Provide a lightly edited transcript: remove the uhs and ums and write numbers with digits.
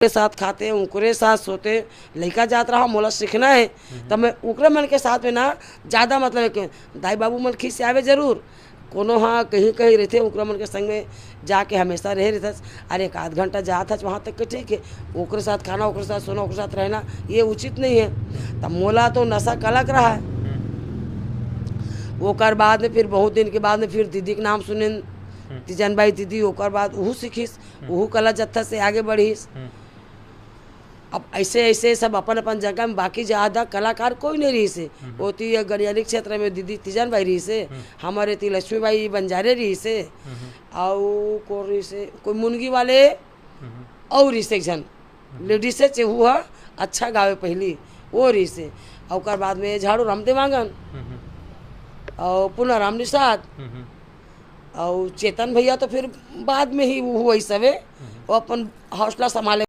के साथ खाते उनके साथ सोते लड़का जात रहा मोला सीखना है तब मैं उकरे मन के साथ में ना ज़्यादा मतलब है कि दाई बाबू मन खींच आवे जरूर कोनो हाँ कहीं कहीं रहते उकरे मन के संग में जाके हमेशा रहे रहता। अरे एक आध घंटा जाता वहाँ तक के ठीक है, ओकरे साथ खाना ओकरे साथ सोना ओकरे साथ रहना ये उचित नहीं है। तब मोला तो नशा कलक रहा है। ओकर बाद में फिर बहुत दिन के बाद में फिर दीदी के नाम सुने तीजन बाई दीदी, ओकर बाद वहू सीखीस वहू कला जत्था से आगे बढ़ीस। अब ऐसे ऐसे सब अपन अपन जगह में बाकी ज़्यादा कलाकार कोई नहीं रही से। होती है गनियाली क्षेत्र में दीदी तीजन भाई रही से, हमारे ती लक्ष्मी बाई बंजारे रही से, और को रही से कोई मुनगी वाले और रही से एक जन लेडीज से चेहू है अच्छा गावे पहली वो रही से। और बाद में झाड़ू रामदेव आंगन और पुनः राम निषाद और चेतन भैया तो फिर बाद में ही वो वही सवे वो अपन हौसला संभाले।